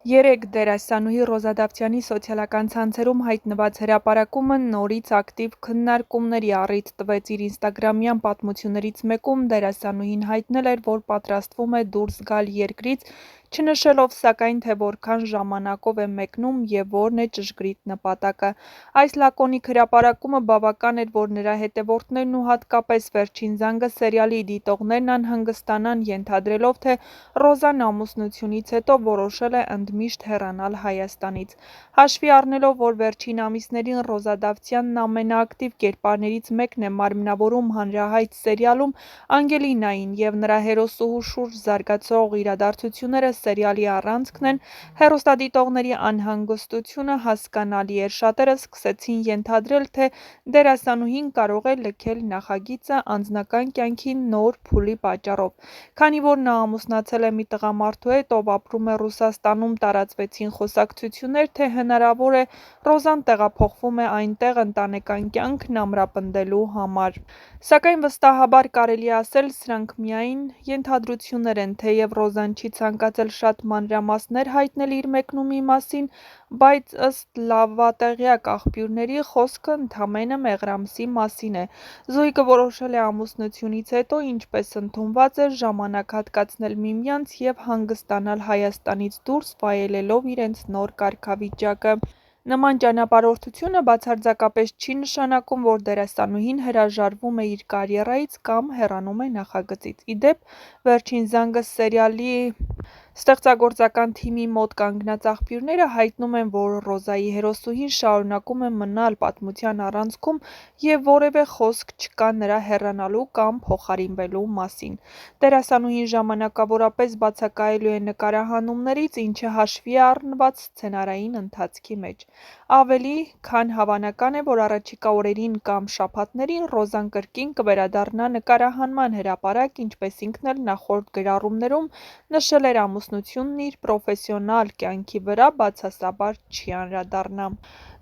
Երեկ դերասանուհի Ռոզա Դավթյանի սոցիալական ցանցերում հայտնված հրապարակումը նորից ակտիվ քննարկումների առիթ տվեց։ Իր ինստագրամյան պատմություններից մեկում դերասանուհին հայտնել էր, որ պատրաստվում է դուրս գալ երկրից, չնշելով սակայն, թե որքան ժամանակով է մեկնում և որն է ճշգրիտ նպատակը։ Այս լակոնիկ հրապարակումը բավական էր, որ նրա հետևորդներն ու հատկապես «Վերջին զանգը» սերիալի դիտողներն անհանգստանան, ենթադրելով, թե Ռոզան ամուսնությունից հետո որոշել է ընդմիշտ հեռանալ Հայաստանից։ Հաշվի առնելով, որ վերջին ամիսներին Ռոզա Դավթյանն ամենաակտիվ կերպարներից մեկն է մարմնավորում հանրահայտ սերիալում «Անգելինային» և նրա հերոսուհու շուրջ զարգացող իրադարձությունները սերիալի առանցքն են, հեռուստադիտողների անհանգստությունը հասկանալի էր։ Շատերը սկսեցին ենթադրել, թե դերասանուհին կարող է լքել նախագիծը անձնական կյանքի նոր փուլի պատճառով։ Քանի որ նա ամուսնացել է մի տղամարդու հետ, ով ապրում է Ռուսաստանում, տարածվեցին խոսակցություններ, թե հնարավոր է Ռոզան տեղափոխվում է այնտեղ ընտանեկան կյանքն ամրապնդելու համար։ Սակայն վստահաբար կարելի է ասել, սրանք միայն ենթադրություններ են, թեև Ռոզան չի ցանկացել շատ մանրամասներ հայտնել իր մեկնումի մասին, բայց ըստ լավատեղյակ աղբյուրների, խոսքը ընդամենը մեղրամսի մասին է։ Զույգը որոշել է ամուսնությունից հետո, ինչպես ընդունված էր, ժամանակ հատկացնել միմյանց և հանգստանալ Հայաստանից դուրս, վայելելով իրենց նոր կարգավիճակը։ Նման ճանապարհորդությունը բացարձակապես չի նշանակում, որ դերասանուհին հրաժարվում է իր կարիերայից կամ հեռանում է նախագծից։ Ի դեպ, «Վերջին զանգը» սերիալի ստեղծագործական թիմի մոտ կանգնած աղբյուրները հայտնում են, որ Ռոզայի հերոսուհին շարունակում է մնալ պատմության առանցքում և որևէ խոսք չկա նրա հեռանալու կամ փոխարինվելու մասին։ Դերասանուհին ժամանակավորապես բացակայելու է նկարահանումներից, ինչը հաշվի է առնված սցենարային ընթացքի մեջ։ Ավելի քան հավանական է, որ առաջիկա օրերին կամ շաբաթներին Ռոզան կրկին կվերադառնա նկարահանման հրապարակ, ինչպես ինքն էլ նախորդ գրառումներում նշել էր, ամուսնությունն իր պրոֆեսիոնալ կյանքի վրա բացասաբար չի անդրադառնա։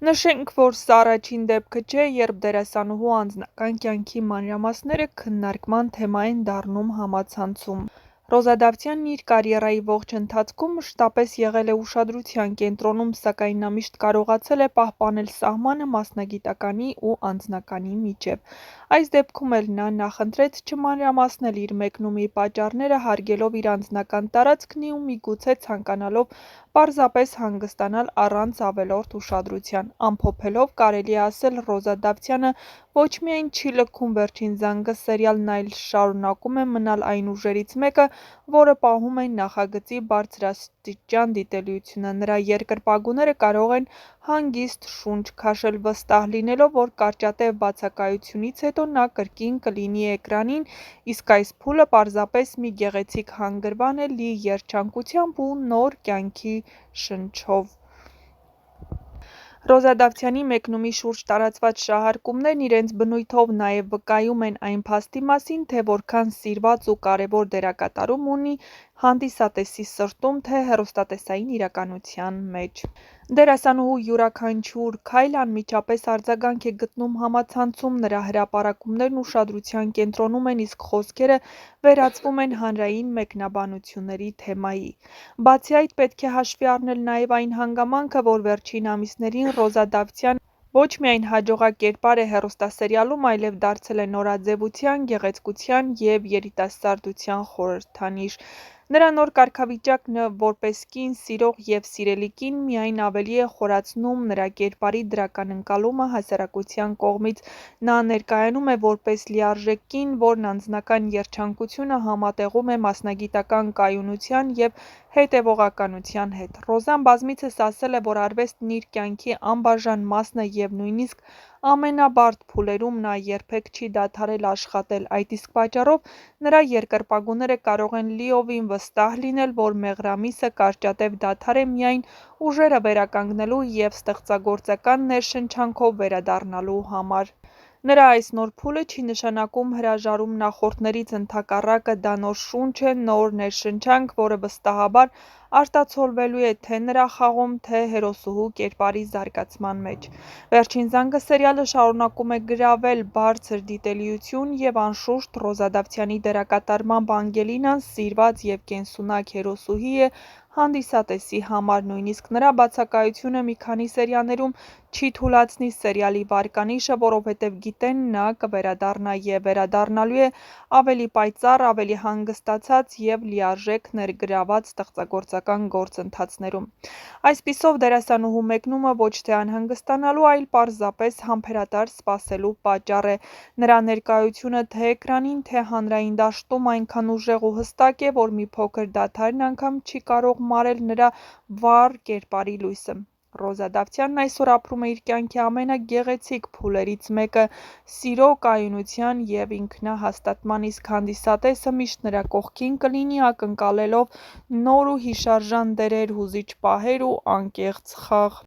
Նշենք, որ սա առաջին դեպքը չէ, երբ դերասանուհու անձնական կյանքի մանրամասները քննարկման թեմա են դառնում համացանցում։ Ռոզա Դավթյանն իր կարիերայի ողջ ընթացքում մշտապես եղել է ուշադրության կենտրոնում, սակայն նա միշտ կարողացել է պահպանել սահմանը մասնագիտականի ու անձնականի միջև։ Այս դեպքում էլ նա նախընտրեց չմանրամասնել իր մեկնումի պատճառները, հարգելով իր անձնական տարածքն ու միգուցե ցանկանալով պարզապես հանգստանալ առանց ավելորդ ուշադրության։ Ամփոփելով, կարելի է ասել, Ռոզա Դավթյանը ոչ միայն չի լքում «Վերջին զանգը» սերիալն, այլ շարունակում է մնալ այն ուժերից մեկը, որը պահում է նախագծի բարձրաստիճան դիտելիությունը։ Նրա երկրպագուները կարող են հանգիստ շունչ քաշել, վստահ լինելով, որ կարճատև բացակայությունից հետո նա կրկին կլինի էկրանին, իսկ այս փուլը պարզապես մի գեղեցիկ հանգրվան է՝ լի երջանկությամբ ու նոր կյանքի շնչով։ Ռոզա Դավթյանի մեկնումի շուրջ տարածված շահարկումներն իրենց բնույթով նաև վկայում են այն փաստի մասին, թե որքան սիրված ու կարևոր դերակատարում ունի հանդիսատեսի սրտում, թե հեռուստատեսային իրականության մեջ։ Դերասանուհու յուրաքանչյուր քայլ անմիջապես արձագանք է գտնում համացանցում, նրա հրապարակումներն ուշադրության կենտրոնում են, իսկ խոսքերը վերածվում են հանրային մեկնաբանությունների թեմայի։ Բացի այդ, պետք է հաշվի առնել նաև այն հանգամանքը, որ վերջին ամիսներին Ռոզա Դավթյանը ոչ միայն հաջողակ կերպար է հեռուստասերիալում, այլև դարձել է նորաձևության, գեղեցկության և երիտասարդության խորհրդանիշ։ Նրա նոր կարգավիճակն որպես կին, սիրող և սիրելի կին միայն ավելի է խորացնում նրա կերպարի դրական ընկալումը հասարակության կողմից։ Նա ներկայանում է որպես լիարժեք կին, որն անձնական երջանկությունը համատեղում է մասնագիտական կայունության և հետևողականության հետ։ Ռոզան բազմիցս ասել է, որ արվեստն իր կյանքի անբաժան մասն է և նույնիսկ ամենաբարդ փուլերում նա երբեք չի դադարել աշխատել։ Այդ իսկ պատճառով նրա երկրպագուները կարող են լիովին վստահ լինել, որ մեղրամիսը կարճատև դադար է միայն ուժերը վերականգնելու և ստեղծագործական ներշնչանքով վերադառնալու համար։ Նրա այս նոր փուլը չի նշանակում հրաժարում նախորդներից, ընդհակառակը, դա նոր շունչ է, նոր ներշնչանք, որը վստահաբար արտացոլվելու է թե նրա խաղում, թե հերոսուհու կերպարի զարգացման մեջ։ «Վերջին զանգը» սերիալը շարունակում է գրավել բարձր դիտելիություն և անշուշտ Ռոզա Դավթյանի դերակատարմամբ Անգելինան սիրված և կենսունակ հերոսուհի է հանդիսատեսի համար, նույնիսկ նրա բացակայությունը մի քանի սերիաներում չի թուլացնի սերիալի վարկանիշը, որովհետև գիտեն նա կվերադառնա և վերադառնալու է ավելի պայծառ, ավելի հանգստացած և լիարժեք ներգրաված ստեղծագործական գործընթացներում։ Այսպիսով դերասանուհու մեկնումը ոչ թե անհանգստանալու, այլ պարզապես համբերատար սպասելու պատճառ է։ Նրա ներկայությունը թե էկրանին, թե հանրային դաշտում այնքան ուժեղ ու հստակ է, որ մի փոքր դադարն անգամ չի կարող մարել նրա վառ կերպարի լույսը։ Ռոզա Դավթյանն այսօր ապրում է իր կյանքի ամենագեղեցիկ փուլերից մեկը՝ սիրո, կայունության և ինքնահաստատման, իսկ հանդիսատեսը միշտ նրա կողքին կլինի՝ ակնկալելով նոր ու հիշարժան դերեր, հուզիչ պահեր ու անկեղծ խաղ։